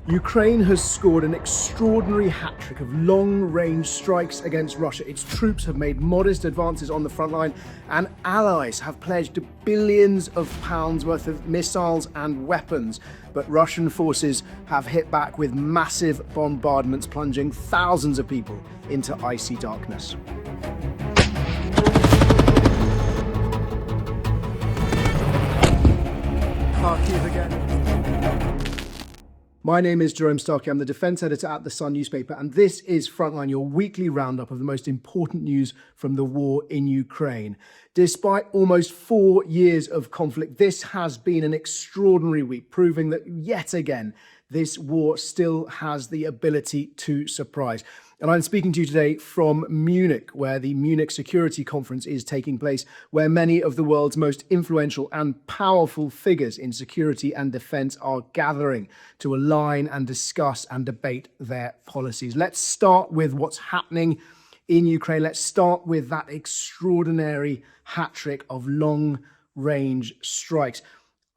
Ukraine has scored an extraordinary hat-trick of long-range strikes against Russia. Its troops have made modest advances on the front line, and allies have pledged billions of pounds worth of missiles and weapons. But Russian forces have hit back with massive bombardments, plunging thousands of people into icy darkness. Kharkiv again. My name is Jerome Starkey. I'm the defense editor at The Sun newspaper, and this is Frontline, your weekly roundup of the most important news from the war in Ukraine. Despite almost 4 years of conflict, this has been an extraordinary week, proving that yet again, this war still has the ability to surprise. And I'm speaking to you today from Munich, where the Munich Security Conference is taking place, where many of the world's most influential and powerful figures in security and defense are gathering to align and discuss and debate their policies. Let's start with what's happening in Ukraine. Let's start with that extraordinary hat-trick of long-range strikes.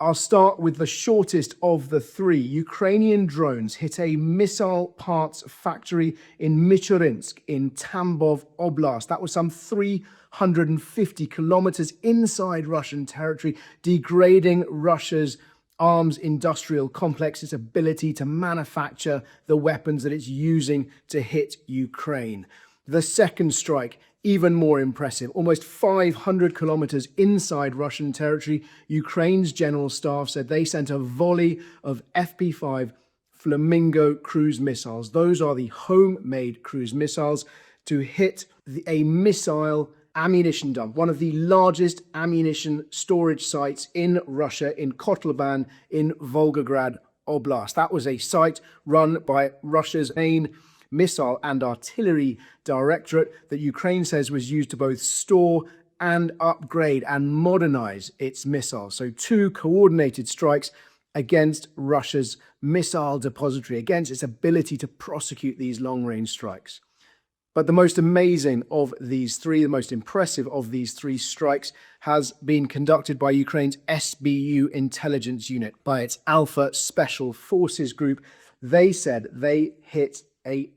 I'll start with the shortest of the three. Ukrainian drones hit a missile parts factory in Michurisnk in Tambov Oblast. That was some 350 kilometers inside Russian territory, degrading Russia's arms industrial complex, its ability to manufacture the weapons that it's using to hit Ukraine. The second strike, even more impressive. Almost 500 kilometers inside Russian territory, Ukraine's general staff said they sent a volley of FP5 Flamingo cruise missiles. Those are the homemade cruise missiles to hit a missile ammunition dump, one of the largest ammunition storage sites in Russia, in Kotluban in Volgograd Oblast. That was a site run by Russia's main Missile and Artillery Directorate that Ukraine says was used to both store and upgrade and modernize its missiles. So two coordinated strikes against Russia's missile depository, against its ability to prosecute these long-range strikes. But the most amazing of these three, the most impressive of these three strikes has been conducted by Ukraine's SBU intelligence unit, by its Alpha Special Forces group. They said they hit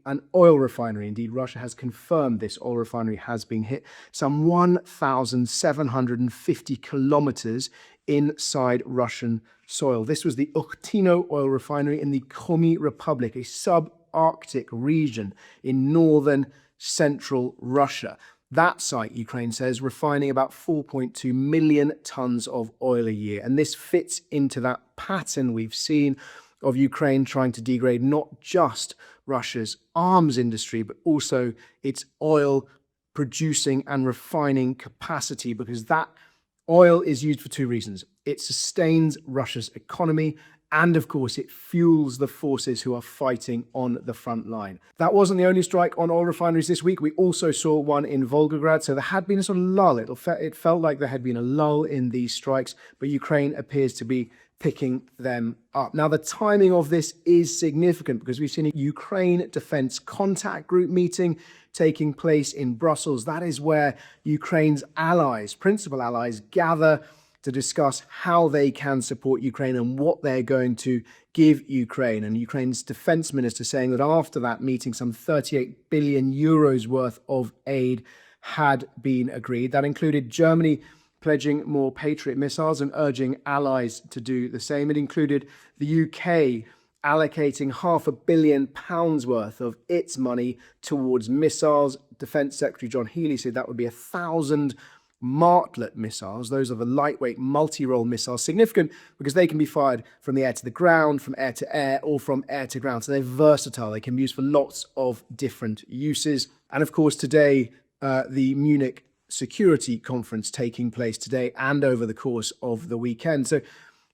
an oil refinery. Indeed, Russia has confirmed this oil refinery has been hit some 1,750 kilometers inside Russian soil. This was the Ukhtino oil refinery in the Komi Republic, a subarctic region in northern central Russia. That site, Ukraine says, refining about 4.2 million tons of oil a year. And this fits into that pattern we've seen of Ukraine trying to degrade not just Russia's arms industry, but also its oil producing and refining capacity, because that oil is used for two reasons. It sustains Russia's economy, and of course, it fuels the forces who are fighting on the front line. That wasn't the only strike on oil refineries this week. We also saw one in Volgograd. So there had been a sort of lull. It felt like there had been a lull in these strikes, but Ukraine appears to be picking them up. Now, the timing of this is significant because we've seen a Ukraine Defense Contact Group meeting taking place in Brussels. That is where Ukraine's allies, principal allies, gather to discuss how they can support Ukraine and what they're going to give Ukraine. And Ukraine's defense minister saying that after that meeting, some 38 billion euros worth of aid had been agreed. That included Germany pledging more Patriot missiles and urging allies to do the same. It included the UK allocating £500 million worth of its money towards missiles. Defence Secretary John Healey said that would be 1,000 Martlet missiles. Those are the lightweight multi-role missiles, significant because they can be fired from the air to the ground, from air to air, or from air to ground. So they're versatile. They can be used for lots of different uses. And of course, today, the Munich Security Conference taking place today and over the course of the weekend. So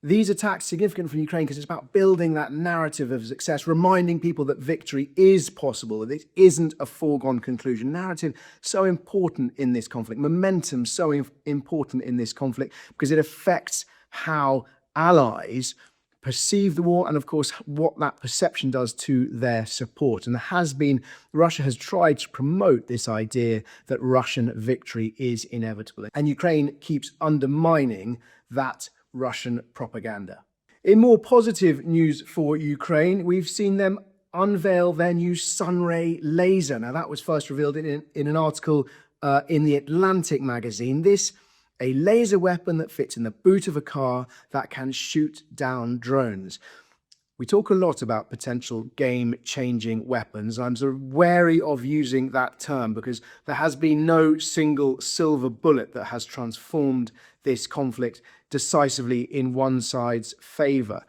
these attacks are significant for Ukraine because it's about building that narrative of success, reminding people that victory is possible, that it isn't a foregone conclusion. Narrative so important in this conflict, momentum so important in this conflict because it affects how allies perceive the war and, of course, what that perception does to their support. And Russia has tried to promote this idea that Russian victory is inevitable. And Ukraine keeps undermining that Russian propaganda. In more positive news for Ukraine, we've seen them unveil their new Sunray laser. Now, that was first revealed in an article in the Atlantic magazine. This, a laser weapon that fits in the boot of a car that can shoot down drones. We talk a lot about potential game-changing weapons. I'm sort of wary of using that term because there has been no single silver bullet that has transformed this conflict decisively in one side's favor.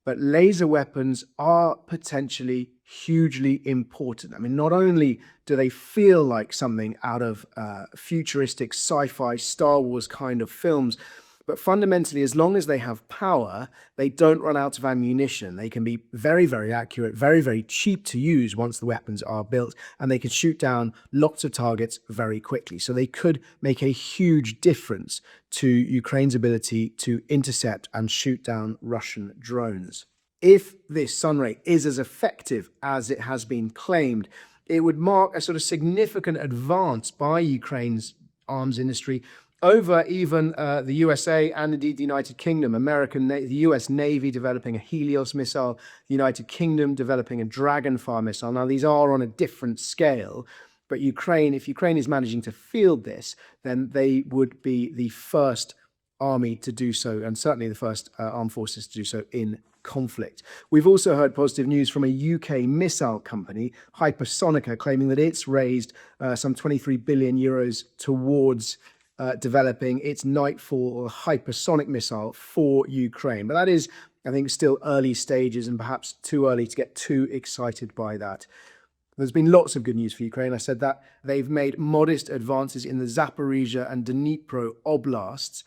But laser weapons are potentially hugely important. I mean, not only do they feel like something out of futuristic sci-fi, Star Wars kind of films, but fundamentally, as long as they have power, they don't run out of ammunition. They can be very, very accurate, very, very cheap to use once the weapons are built, and they can shoot down lots of targets very quickly. So they could make a huge difference to Ukraine's ability to intercept and shoot down Russian drones. If this Sunray is as effective as it has been claimed, it would mark a sort of significant advance by Ukraine's arms industry over even the USA and indeed the United Kingdom. The US Navy developing a Helios missile, the United Kingdom developing a Dragonfire missile. Now, these are on a different scale, but if Ukraine is managing to field this, then they would be the first army to do so, and certainly the first armed forces to do so in conflict. We've also heard positive news from a UK missile company, Hypersonica, claiming that it's raised some 23 billion euros towards developing its Nightfall or hypersonic missile for Ukraine. But that is, I think, still early stages and perhaps too early to get too excited by that. There's been lots of good news for Ukraine. I said that they've made modest advances in the Zaporizhzhia and Dnipro oblasts.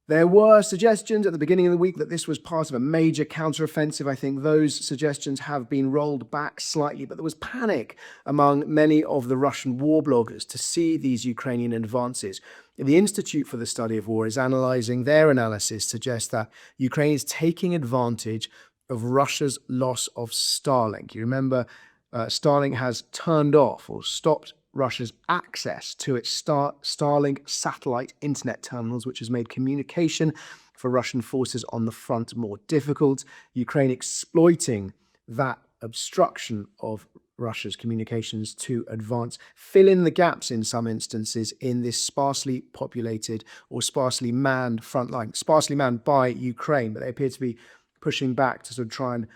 There were suggestions at the beginning of the week that this was part of a major counteroffensive. I think those suggestions have been rolled back slightly, but there was panic among many of the Russian war bloggers to see these Ukrainian advances. The Institute for the Study of War is analyzing. Their analysis suggests that Ukraine is taking advantage of Russia's loss of Starlink. You remember Starlink has turned off or stopped Russia's access to its Starlink satellite internet terminals, which has made communication for Russian forces on the front more difficult. Ukraine exploiting that obstruction of Russia's communications to advance, fill in the gaps in some instances in this sparsely populated or sparsely manned front line, sparsely manned by Ukraine, but they appear to be pushing back to sort of try and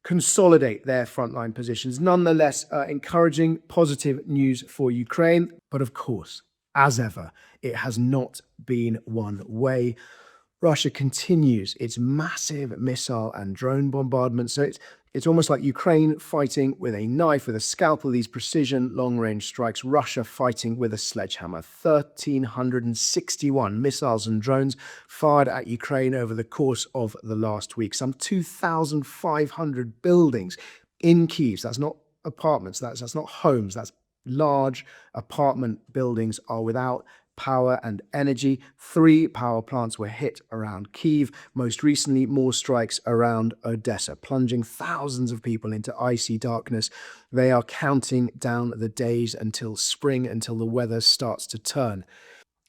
consolidate their frontline positions. Nonetheless, encouraging, positive news for Ukraine. But of course, as ever, it has not been one way. Russia continues its massive missile and drone bombardment. So it's almost like Ukraine fighting with a knife, with a scalpel, these precision long-range strikes. Russia fighting with a sledgehammer. 1,361 missiles and drones fired at Ukraine over the course of the last week. Some 2,500 buildings in Kyiv. That's not apartments. That's not homes. That's large apartment buildings are without power and energy. 3 power plants were hit around Kyiv. Most recently, more strikes around Odessa, plunging thousands of people into icy darkness. They are counting down the days until spring, until the weather starts to turn.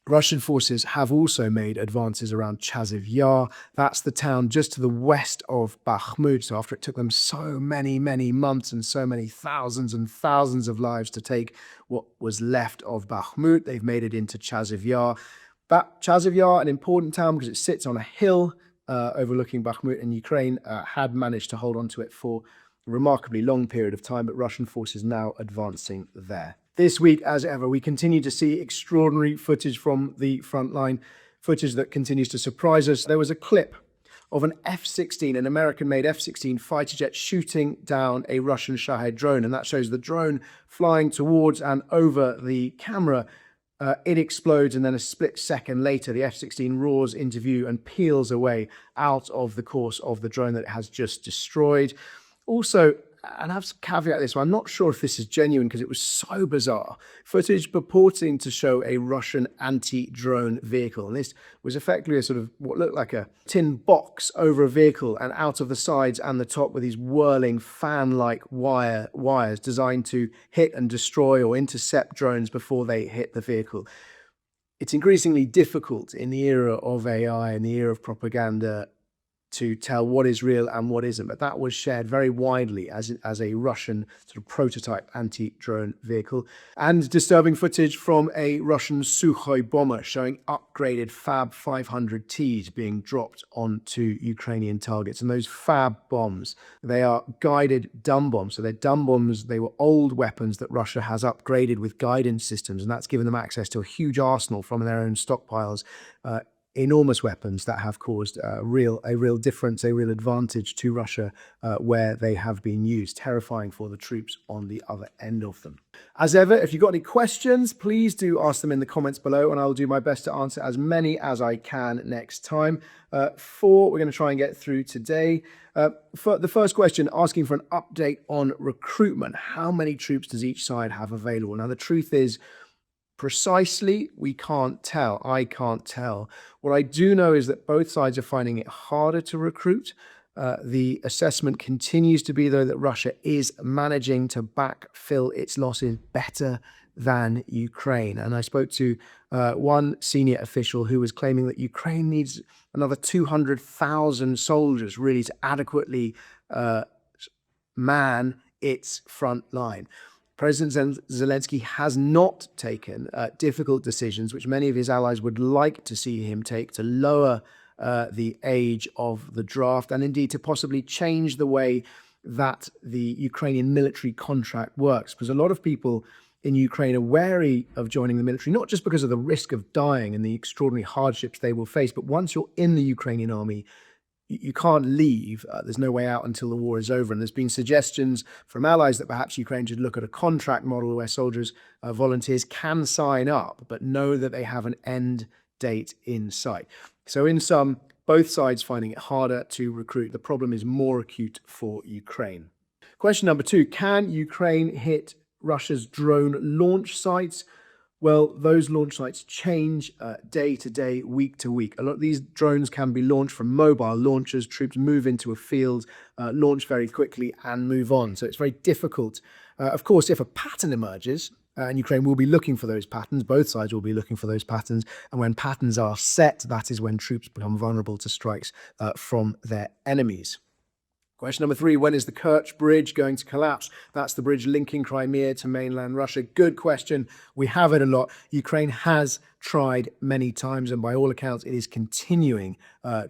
Russian forces have also made advances around Chasiv Yar. That's the town just to the west of Bakhmut. So after it took them so many months and so many thousands and thousands of lives to take what was left of Bakhmut, they've made it into Chasiv Yar. But Chasiv Yar, an important town because it sits on a hill overlooking Bakhmut, and Ukraine had managed to hold on to it for a remarkably long period of time, but Russian forces now advancing there. This week, as ever, we continue to see extraordinary footage from the front line, footage that continues to surprise us. There was a clip of an F-16, an American-made F-16 fighter jet shooting down a Russian Shahed drone, and that shows the drone flying towards and over the camera. It explodes, and then a split second later, the F-16 roars into view and peels away out of the course of the drone that it has just destroyed. Also, and I have to caveat this one, I'm not sure if this is genuine because it was so bizarre. Footage purporting to show a Russian anti-drone vehicle. And this was effectively a sort of what looked like a tin box over a vehicle, and out of the sides and the top were these whirling fan-like wires designed to hit and destroy or intercept drones before they hit the vehicle. It's increasingly difficult in the era of AI and the era of propaganda to tell what is real and what isn't, but that was shared very widely as a Russian sort of prototype anti-drone vehicle. And disturbing footage from a Russian Sukhoi bomber showing upgraded Fab 500Ts being dropped onto Ukrainian targets. And those Fab bombs, they are guided dumb bombs. So they're dumb bombs. They were old weapons that Russia has upgraded with guidance systems, and that's given them access to a huge arsenal from their own stockpiles. Enormous weapons that have caused a real difference, a real advantage to Russia where they have been used. Terrifying for the troops on the other end of them. As ever, if you've got any questions, please do ask them in the comments below, and I'll do my best to answer as many as I can next time. Four we're going to try and get through today. For the first question, asking for an update on recruitment. How many troops does each side have available? Now, the truth is, precisely, we can't tell. I can't tell. What I do know is that both sides are finding it harder to recruit. The assessment continues to be, though, that Russia is managing to backfill its losses better than Ukraine. And I spoke to one senior official who was claiming that Ukraine needs another 200,000 soldiers really to adequately man its front line. President Zelensky has not taken difficult decisions, which many of his allies would like to see him take, to lower the age of the draft and indeed to possibly change the way that the Ukrainian military contract works. Because a lot of people in Ukraine are wary of joining the military, not just because of the risk of dying and the extraordinary hardships they will face, but once you're in the Ukrainian army, you can't leave. There's no way out until the war is over. And there's been suggestions from allies that perhaps Ukraine should look at a contract model where soldiers, volunteers can sign up, but know that they have an end date in sight. So in sum, both sides finding it harder to recruit. The problem is more acute for Ukraine. Question number 2, can Ukraine hit Russia's drone launch sites? Well, those launch sites change day to day, week to week. A lot of these drones can be launched from mobile launchers. Troops move into a field, launch very quickly and move on. So it's very difficult. Of course, if a pattern emerges, and Ukraine will be looking for those patterns, both sides will be looking for those patterns. And when patterns are set, that is when troops become vulnerable to strikes from their enemies. Question number 3, when is the Kerch Bridge going to collapse? That's the bridge linking Crimea to mainland Russia. Good question. We have it a lot. Ukraine has tried many times, and by all accounts, it is continuing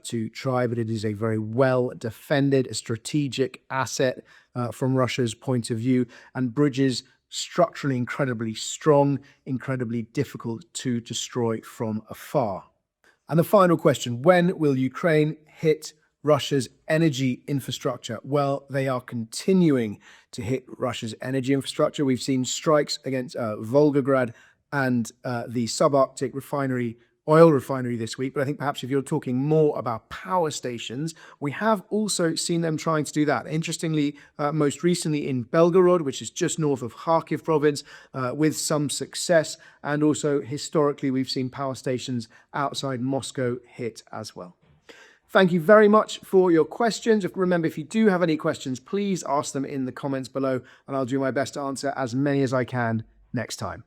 to try, but it is a very well defended, a strategic asset from Russia's point of view, and bridges structurally incredibly strong, incredibly difficult to destroy from afar. And the final question, when will Ukraine hit Russia's energy infrastructure? Well, they are continuing to hit Russia's energy infrastructure. We've seen strikes against Volgograd and the subarctic oil refinery this week. But I think perhaps if you're talking more about power stations, we have also seen them trying to do that. Interestingly, most recently in Belgorod, which is just north of Kharkiv province, with some success. And also historically, we've seen power stations outside Moscow hit as well. Thank you very much for your questions. Remember, if you do have any questions, please ask them in the comments below, and I'll do my best to answer as many as I can next time.